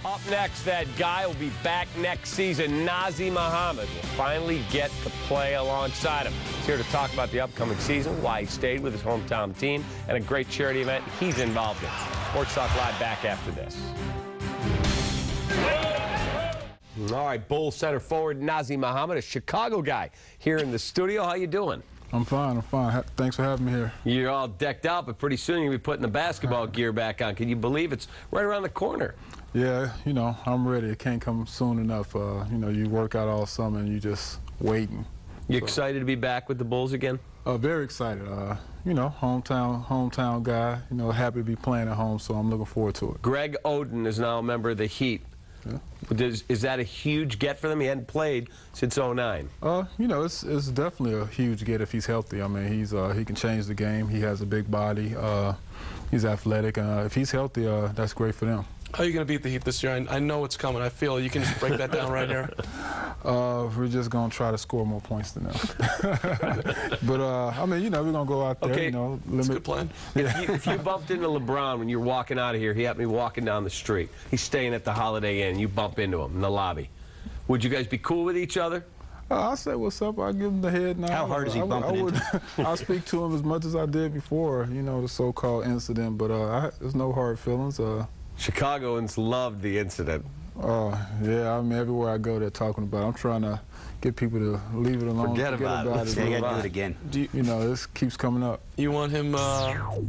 Up next, that guy will be back next season. Nazr Mohammed will finally get to play alongside him. He's here to talk about the upcoming season, why he stayed with his hometown team, and a great charity event he's involved in. Sports Talk Live back after this. All right, Bulls center forward Nazr Mohammed, a Chicago guy, here in the studio. How you doing? I'm fine, I'm fine. Thanks for having me here. You're all decked out, but pretty soon you'll be putting the basketball gear back on. Can you believe it's right around the corner? Yeah, you know, I'm ready. It can't come soon enough. You know, you work out all summer and you just waiting. You excited to be back with the Bulls again? Very excited. You know, hometown guy. You know, happy to be playing at home, so I'm looking forward to it. Greg Oden is now a member of the Heat. Yeah. Is that a huge get for them? He hadn't played since '09. You know, it's definitely a huge get if he's healthy. I mean, he can change the game. He has a big body. He's athletic. If he's healthy, that's great for them. How are you going to beat the Heat this year? I know it's coming. I feel you can just break that down right here. We're just going to try to score more points than them. But, I mean, you know, we're going to go out there, you know, limit. That's a good plan. If you bumped into LeBron when you're walking out of here, he happened to be walking down the street. He's staying at the Holiday Inn. You bump into him in the lobby. Would you guys be cool with each other? I'll say what's up. I'll give him the head nod. How hard is he bumping into? I'll speak to him as much as I did before, you know, the so-called incident. But there's no hard feelings. Chicagoans loved the incident. Yeah, I mean, everywhere I go, they're talking about it. I'm trying to get people to leave it alone. Forget about it. Yeah, you got to do it again. You know, this keeps coming up. You want him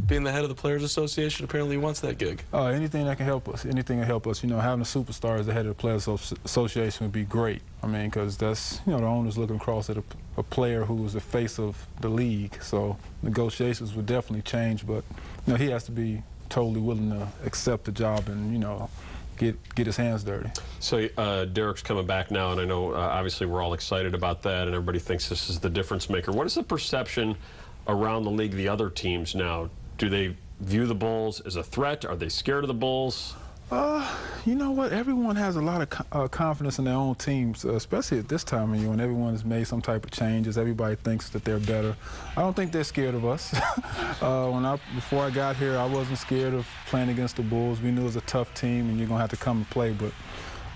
being the head of the Players Association? Apparently he wants that gig. Anything that can help us. Anything that help us. You know, having a superstar as the head of the Players Association would be great. I mean, because that's, you know, the owner's looking across at a player who is the face of the league. So negotiations would definitely change. But, you know, he has to be totally willing to accept the job and, you know, get his hands dirty. So Derek's coming back now, and I know obviously we're all excited about that, and everybody thinks this is the difference maker. What is the perception around the league, the other teams now? Do they view the Bulls as a threat? Are they scared of the Bulls? You know what? Everyone has a lot of confidence in their own teams, especially at this time of year when everyone has made some type of changes. Everybody thinks that they're better. I don't think they're scared of us. Before I got here, I wasn't scared of playing against the Bulls. We knew it was a tough team and you're going to have to come and play. But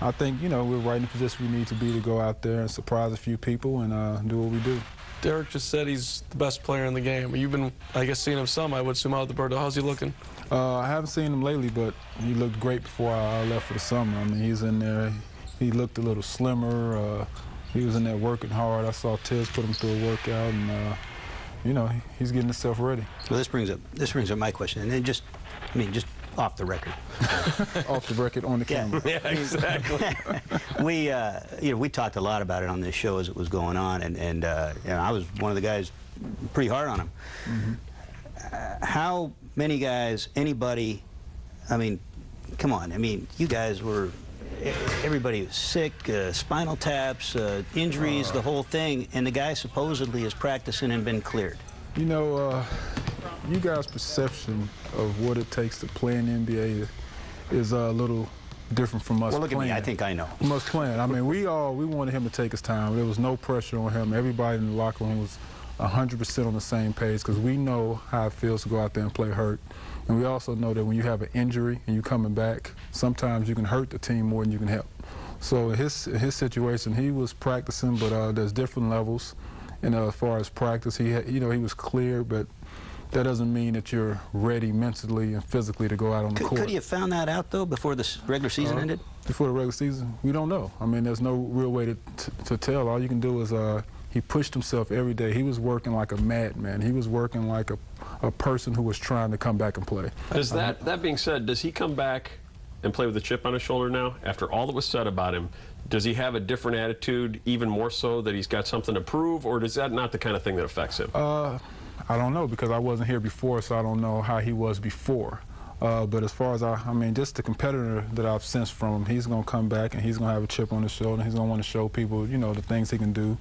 I think, you know, we're right in the position we need to be to go out there and surprise a few people and do what we do. Derek just said he's the best player in the game. You've been, I guess, seeing him some, I would assume, out of the Bird. How's he looking? I haven't seen him lately, but he looked great before I left for the summer. I mean, he's in there. He looked a little slimmer. He was in there working hard. I saw Tiz put him through a workout, and you know, he's getting himself ready. Well, this brings up my question, and then just off the record. Off the record on the camera. Yeah, exactly. You know, we talked a lot about it on this show as it was going on, and you know, I was one of the guys pretty hard on him. Mm-hmm. How many guys, anybody, I mean, come on, I mean, you guys were, everybody was sick, spinal taps, injuries, the whole thing, and the guy supposedly is practicing and been cleared. You know, you guys' perception of what it takes to play in the NBA is a little different from us. Well, look playing. at me, I think I know. From us playing. I mean, we wanted him to take his time. There was no pressure on him. Everybody in the locker room was 100% on the same page because we know how it feels to go out there and play hurt. And we also know that when you have an injury and you're coming back, sometimes you can hurt the team more than you can help. So in his situation, he was practicing, but there's different levels. And as far as practice, he was clear, but that doesn't mean that you're ready mentally and physically to go out on the court. Could you have found that out, though, before the regular season ended? Before the regular season? We don't know. I mean, there's no real way to tell. All you can do is he pushed himself every day. He was working like a madman. He was working like a person who was trying to come back and play. Does that being said, does he come back and play with a chip on his shoulder now? After all that was said about him, does he have a different attitude, even more so that he's got something to prove, or is that not the kind of thing that affects him? I don't know, because I wasn't here before, so I don't know how he was before. But as far as I mean, just the competitor that I've sensed from him, he's going to come back and he's going to have a chip on his shoulder. And he's going to want to show people, you know, the things he can do.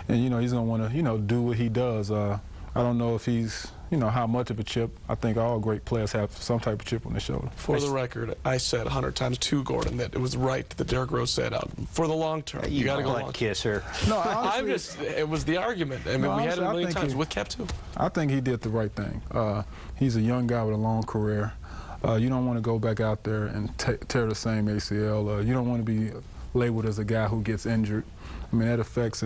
And, you know, he's going to want to, you know, do what he does. I don't know if he's, you know, how much of a chip. I think all great players have some type of chip on their shoulder. For the record, I said 100 times to Gordon that it was right that Derrick Rose said out. For the long term, you got to go long. Kisser. No, honestly, it was the argument. I mean, we had it a million times with Cap too. I think he did the right thing. He's a young guy with a long career. You don't want to go back out there and tear the same ACL. You don't want to be labeled as a guy who gets injured. I mean, that affects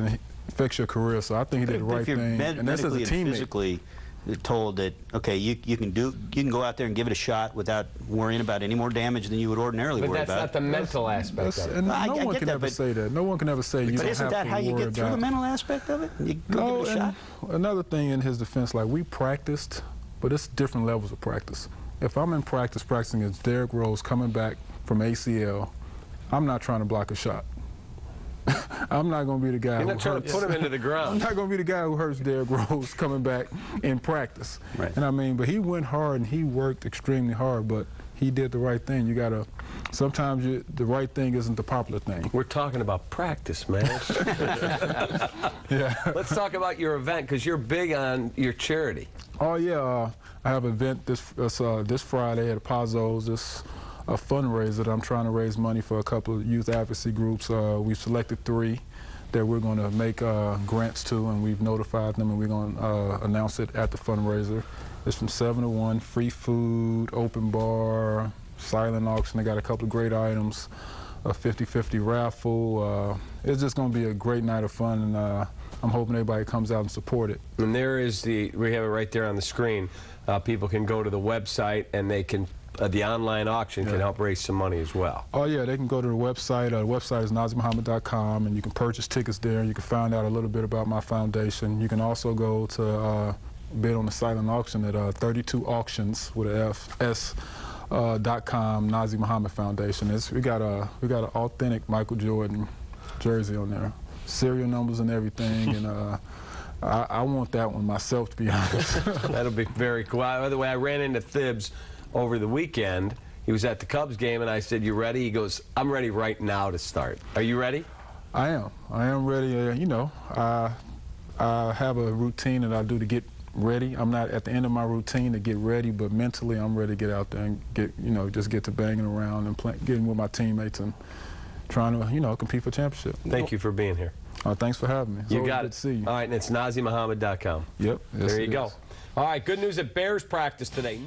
your career. So I think he did the right thing. And that's as a teammate. Physically told that, okay, you can go out there and give it a shot without worrying about any more damage than you would ordinarily worry about. But that's not the mental aspect of it. And no one can ever say that. No one can ever say you don't have to worry about. But isn't that how you get through the mental aspect of it? You go give it a shot? Another thing in his defense, like, we practiced, but it's different levels of practice. If I'm in practice practicing against Derrick Rose coming back from ACL, I'm not trying to block a shot. I'm not going to be the guy. You're not trying to put him into the ground. I'm not going to be the guy who hurts Derrick Rose coming back in practice. Right. And I mean, but he went hard and he worked extremely hard, but he did the right thing. You got to, sometimes the right thing isn't the popular thing. We're talking about practice, man. Yeah. Let's talk about your event, because you're big on your charity. Oh, yeah. I have an event this Friday at Pazzo's. A fundraiser that I'm trying to raise money for a couple of youth advocacy groups. We've selected 3 that we're going to make grants to, and we've notified them, and we're going to announce it at the fundraiser. It's from 7 to 1, free food, open bar, silent auction. They got a couple of great items, a 50-50 raffle. It's just going to be a great night of fun, and I'm hoping everybody comes out and support it. And there is we have it right there on the screen. People can go to the website, and they can the online auction can help raise some money as well. Oh, yeah, they can go to the website. The website is NazrMohammed.com, and you can purchase tickets there. You can find out a little bit about my foundation. You can also go to bid on the silent auction at 32 auctions with a .com, Nazr Mohammed Foundation. We got an authentic Michael Jordan jersey on there, serial numbers and everything, and I want that one myself, to be honest. That'll be very cool. By the way, I ran into Thibs over the weekend. He was at the Cubs game, and I said, "You ready?" He goes, "I'm ready right now to start." Are you ready? I am. I am ready. You know, I have a routine that I do to get ready. I'm not at the end of my routine to get ready, but mentally I'm ready to get out there and just get to banging around and getting with my teammates and trying to, compete for championship. Thank you for being here. Thanks for having me. You got it. Good to see you. All right, and it's NazrMohammed.com. Yep. There you go. All right, good news at Bears practice today.